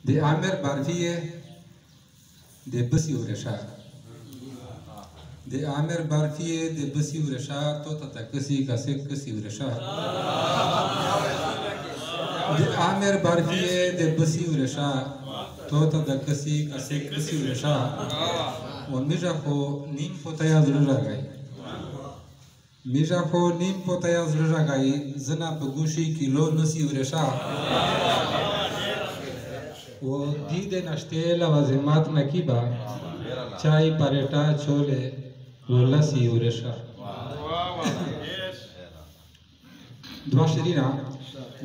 de Amer Barfie de Băsiureșa. De Amer Barfie de Băsiureșa, tot atacăsii ca se Căsiureșa. De Amer Barfie de Băsiureșa, tot atacăsii ca se Căsiureșa. O mijaho nim potaya zrăjagai. Mijaho nim potaya zrăjagai, zâna păgușii kilo năsiureșa. O dide naște la vazemat nakiba, chai pareta chole, rola siureșa. Doașerina,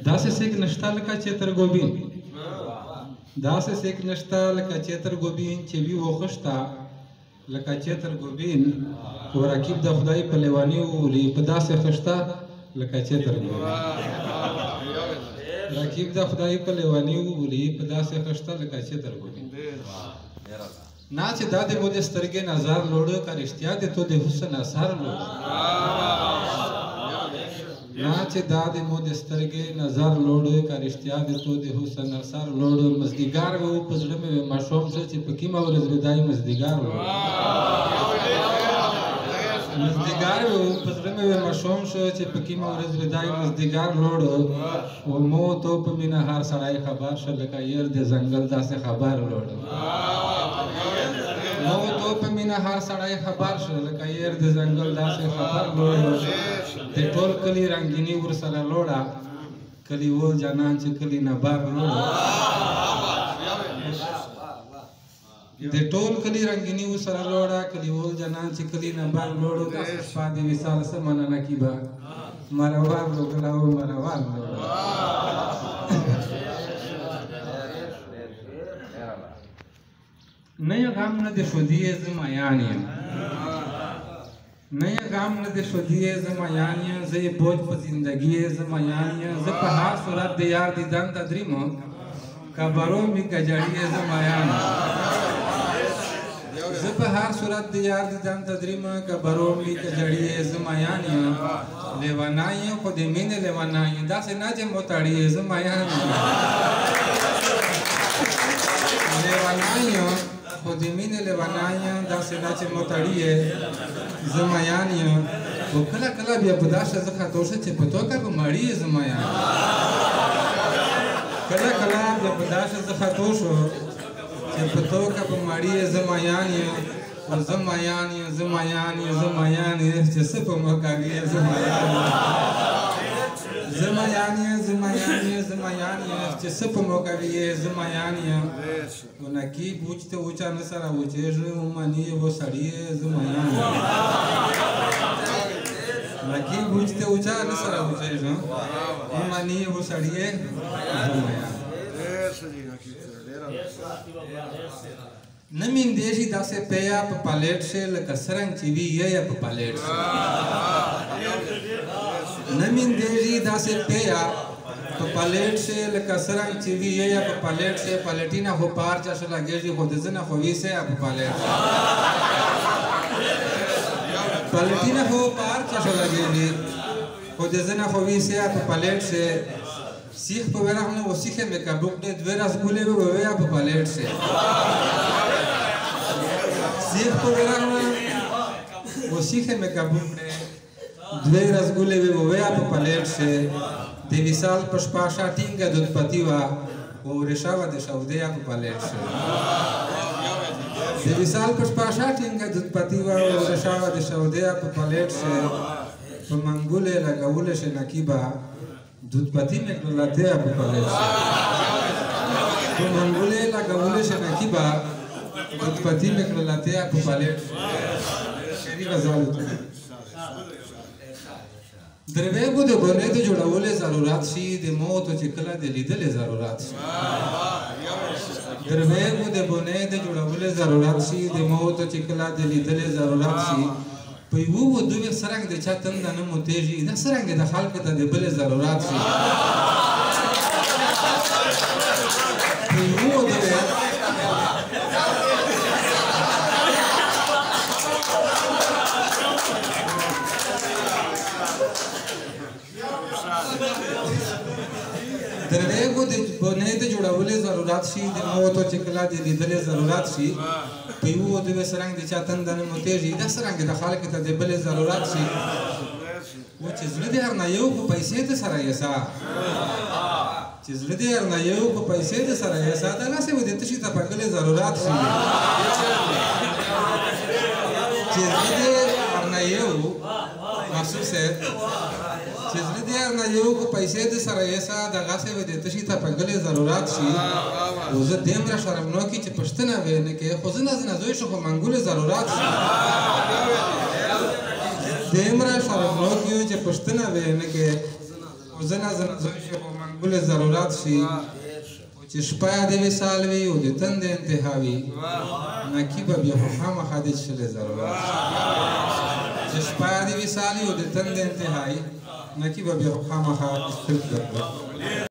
da se sec năștal ca cetăr gobin. Da se sec năștal ca cetăr gobin, ce viu o hășta, la ca cetăr gobin, cu rachib da Khudai pe levaniu, li păda se hășta, la ca cetăr gobin. Rachib da Khudai pe levaniu, li păda se hășta, la ca cetăr gobin. Nace da de mode stărghe nazar lodă, care știa de tot de husă nazar lodă. Nace da de mode stărghe nazar lodă, care știa de tot de husă nazar lodă. Măzdigar vă upăzrăme ve mașom șăți, pe chima o răzvedai măzdigar lodă. Măzdigar vă upăzrăme ve mașom șăți, pe chima o răzvedai măzdigar lodă. O mou to pe mine har sarai habar șălă ca ieri de zangăl da se habar lodă. Mou to pe mine har sarai habar șălă ca ieri de zangăl da se habar lodă. De tol căli rangini ursara loda, căli ol janance căli nabar loda. De tol căli rangini ursara loda, căli ol janance căli nabar loda, ca să spade visal să mână nakiba. Maravar loda, maravar loda. Naya gamna de șodie zmaianie. Naya gamna de șodie zmaianie, zăi boj pe zindăgie zmaianie, ză pe har surat de iar de dan ta drimă, ca barom mi gajarie zmaianie. Ză pe har surat de iar de dan ta drimă, ca barom mi gajarie zmaianie. Levanaie, cu de mine levanaie, da se nace motarie zmaianie. Levanaie, cu de mine levanaie, da se nace motarie zmaianie. O căla căla bia budașa ză hatoșă ce pătoca pe Marie zmaianie. Căla căla bia budașa ză hatoșă ce pătoca pe Marie zmaianie. O zmaianie, zmaianie, zmaianie, ce să pe măcarie zmaianie. Zmaianie, zmaianie, zmaianie, ce să pe măcarie zmaianie. Un aqui buște ucea năsara ucejă, umanie vosărie zmaianie. Aqui buște ucea năsara ucejă, umanie vosărie zmaianie. Nu mindeji da se peia pe paletșe, lăcă sărang civi ieia pe paletșe. Nu mindeji da se peia pe paletșe, lăcă sărang civi ieia pe paletșe, paletina ho parcea și la gheji ho dezâna ho viseia pe paletșe. Paletina ho parcea și la gheji ho dezâna ho viseia pe paletșe. Sih pe verahne o sihe me ka bukne dvera zgule ve veia pe paletșe. Sih pe verahne o sihe me ka bukne dvera zgule ve veia pe paletșe. De visal pe șpașa tinga dut pativa o reșava de șaudea pe paletșe. De visal pe șpașa tinga dut pativa o reșava de șaudea pe paletșe. Pe mangule la gaule și nakiba dut patime crolatea pe paletșe. Pe mangule la gaule și nakiba dut patime crolatea pe paletșe. Șeriva zalută. Drevegu de băne de jodaule zarurat și de moto ce căla de lidele zarurat. Drevegu de băne de jodaule zarurat și de moto ce căla de lidele zarurat și păi uvo duve sarang de cea tânda nu muteji, da sarang de halcăta de băle zarurat și păi uvo duve Dreve کو د بنې د جوړولې ضرورت شي د موتو چې کله د لیدلې ضرورت شي په یو د وسرنګ د چاتن د موتېږي د سرنګ د خلک ته د بلې ضرورت شي و چې زړه دې هر نه یو په پیسې د سره یسا چې زړه دې هر نه یو په پیسې د سره یسا دا نه څه ودې تشي ته په کله ضرورت شي چې زړه دې هر نه یو محسوس ہے چې زړه دې هر نه یو په پیسې د سره یسا دا غاسه ودې تشي ته په کله ضرورت شي او زه دمر شرم نو کې چې پښتنه وینه کې خو زنه زوی شو منګول ضرورت شي دمرا شرم نو کې چې پښتنه وینه کې زنه زوی شو منګول ضرورت شي چې شپه دې وسال وي او د تند انتهاوي نکیب بیا خامہ حادث شله ضرورت چې شپه دې وسال او د تند انتهاوي نکیب بیا خامہ حادث شله